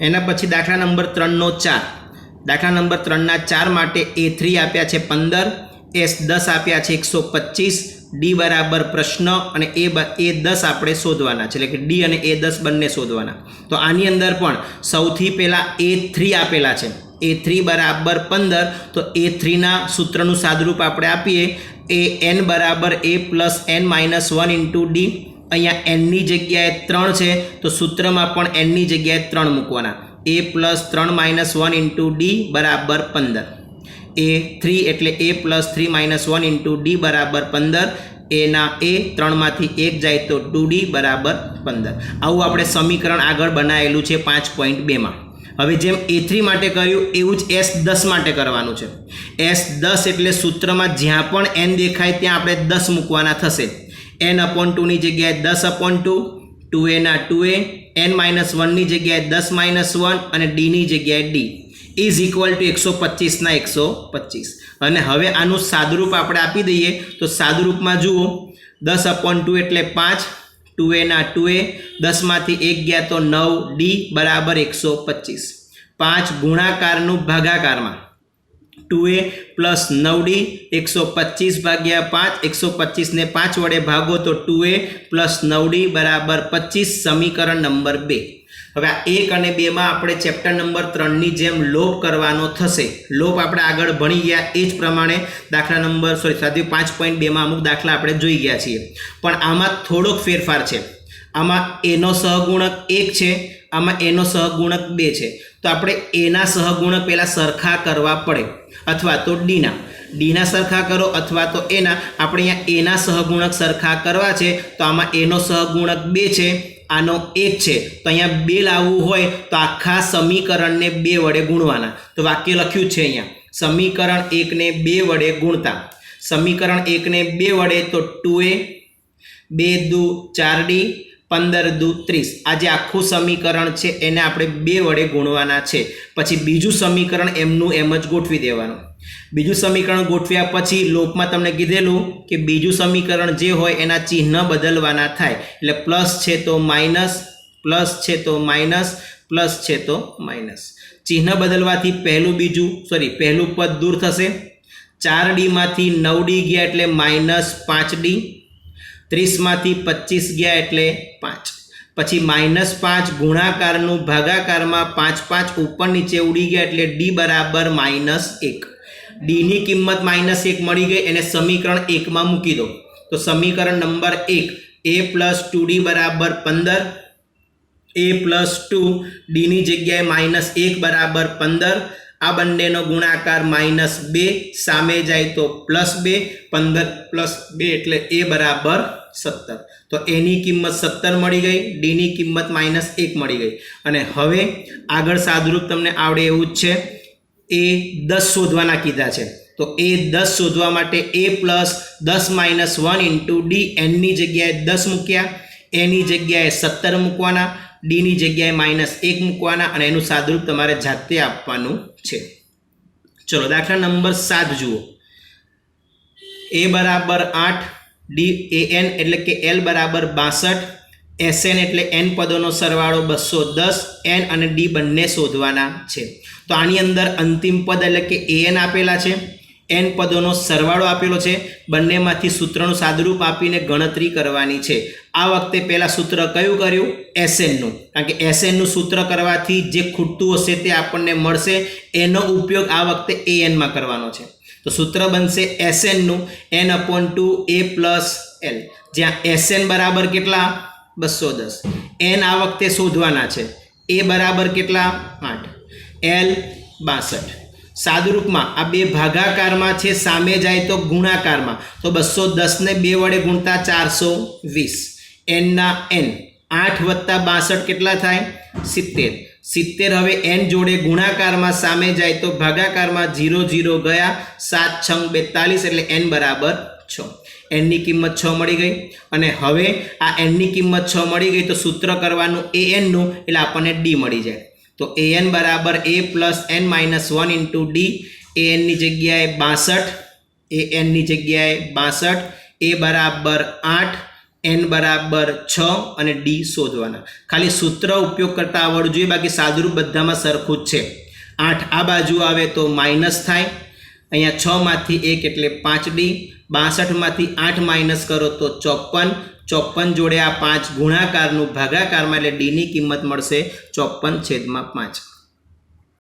एना पछी दाखला number 3 no 4 दाखला नंबर 3 ना 4 माटे A3 आप्या छे 15 S10 आप्या छे 125 D बराबर प्रश्न अने A10 आपणे शोधवाना छे, एटले के D अने A10 बंने शोधवाना। तो आनी अंदर पण सौथी पहेला A3 आपेला छे, A3 बराबर 15 तो A3 ना सूत्रनुं सादरूप आपणे आपीए A n बराबर A plus n minus 1 into D। अहींया n नी जग्याए 3 छे तो सूत्रमां पण n नी जग्याए 3 मूकवाना। A plus 3 minus 1 into D बराबर 15। A3 एटले A plus 3 minus 1 into D बराबर 15। ए ना ए 3 मांथी 1 जाए तो 2D बराबर 15। आवुं आपणे समीकरण आगळ बनावेलुं छे 5.2 मां। हवे जेम A3 माटे कर्युं एवुं ज S10 माटे करवानुं छे। S10 एटले सूत्रमां ज्यां पण n देखाय त्यां आपणे 10 मूकवाना थशे। n/2 नी जग्याए 10/2, 2a ना 2a, n-1 नी जग्याए 10 - 1 अने d नी जग्याए d इज इक्वल टू 125 ना 125। अने हवे आनुं सादरूप आपणे आपी दईए तो सादरूपमां जुओ 10/2 एटले 5, 2a ना 2a, 10 मांथी 1 गया तो 9, d बराबर 125। 5 गुणाकारनुं भागाकारमां 2a प्लस 9d 125 भाग्या 5, 125 ने 5 वडे भागो तो 2a प्लस 9d बराबर 25। समीकरण नंबर 2। हवे आ 1 અને 2 માં આપણે ચેપ્ટર નંબર 3 ની જેમ લોપ કરવાનો થશે। લોપ આપણે આગળ ભણી ગયા એ જ પ્રમાણે દાખલા નંબર સ્વાધ્યાય 5.2 માં અમુક દાખલા આપણે જોઈ ગયા છીએ, પણ આમાં થોડોક ફેરફાર છે। આમાં a નો સહગુણક 1 છે, આમાં a નો સહગુણક 2 છે, તો આપણે a ના સહગુણક પહેલા સરખા કરવા પડે, અથવા તો d ના સરખા કરો અથવા તો a ના। આપણે અહીંયા a ના સહગુણક સરખા કરવા છે તો આમાં a નો સહગુણક 2 છે, આનો 1 છે, તો અહીંયા 2 લાવવું હોય તો આખા સમીકરણને 2 વડે ગુણવાના। તો વાક્ય લખ્યું છે અહીંયા સમીકરણ 1 ને 2 વડે ગુણતા। સમીકરણ 1 ને 2 વડે તો 2a 2 દુ 4d 15 દુ 30 આ જે આખું સમીકરણ છે એને આપણે 2 વડે ગુણવાના છે। પછી બીજું સમીકરણ એમનું એમ જ ગોઠવી દેવાનું। બીજું સમીકરણ ગોઠવ્યા પછી લોપમાં તમને કીધેલું કે બીજું સમીકરણ જે હોય એના ચિહ્ન બદલવાના થાય, એટલે પ્લસ છે તો માઇનસ, પ્લસ છે તો માઇનસ, પ્લસ છે તો માઇનસ। ચિહ્ન બદલવાથી પહેલું પદ દૂર થશે। 4d માંથી 9d ગયા એટલે માઇનસ 5d, 30 मांथी 25 गया एटले 5। पछी -5 गुणाकारनुं भागाकारमां 5 ऊपर नीचे उड़ी गया एटले d बराबर -1। d नी किंमत -1 मळी गई, एने समीकरण 1 मां मूकी दो। तो समीकरण नंबर 1 a + 2d बराबर 15, a + 2 d नी जग्याए -1 बराबर 15। आ बंनेनो गुणाकार -2 सामे जाए तो +2, 15 + 2 एटले a बराबर 17। तो a नी किंमत 17 मळी गई, d नी किंमत -1 मळी गई। अने हवे आगळ सादरूप तमने आवडे एवुं ज छे। a 10 शोधवाना कीधा छे तो a 10 शोधवा माटे a + 10 - 1 इंटू d n नी जग्याए 10 मूक्या, a नी जग्याए 17 मूकवाना, d नी जग्याए -1 मूकवाना अने एनुं सादरूप तमारे जाते आपवानुं छे। चलो दाखला नंबर 7 जुओ। a बराबर 8, d an एटले के l बराबर 62, sn एटले n पदों सरवाळो 210, n अने d बंने शोधवाना छे। तो आनी अंदर अंतिम पद एटले के an आपेला छे, n पदों सरवाळो आपेलो छे, बंनेमांथी सूत्रनुं सादरूप आपीने गणतरी करवानी छे। आ वखते पहेला सूत्र कयुं कर्युं? sn नुं, कारण के sn नुं सूत्र करवाथी जे खूटतुं हशे ते आपणने मळशे, एनो उपयोग आ वखते an मां करवानो छे। तो सूत्र बनशे sn नुं n/2 a + l, ज्यां sn बराबर केटला 210, n आ वखते शोधवाना छे, a बराबर केटला 8, l 62। सादरूपमां आ बे भागाकारमां छे, सामे जाए तो गुणाकारमां, तो 210 ने 2 वडे गुणता 420, n ना n 8 + 62 केटला थाय 70। 70 हवे n जोड़े गुणाकारमां सामे जाए तो भागाकारमां 0 0 गया, 7 × 6 = 42 एटले n बराबर 6। n नी किंमत 6 मळी गई अने हवे आ n नी किंमत 6 मळी गई तो सूत्र करवानुं an नुं, एटले आपणने d मळी जाए। तो an बराबर a + n-1 into d, an नी जग्याए 62, an नी जग्याए 62, a बराबर 8, n બરાબર 6 અને d શોધવાના. ખાલી સૂત્ર ઉપયોગ કરતા આવડવું જોઈએ, બાકી સાદુરૂપ બધામાં સરખું જ છે. 8 આ બાજુ આવે તો માઇનસ થાય, અહીંયા 6 માંથી 1 એટલે 5d, 62 માંથી 8 માઇનસ કરો તો 54, 54 જોડે આ 5 ગુણાકારનું ભાગાકારમાં એટલે d ની કિંમત મળશે 54/5.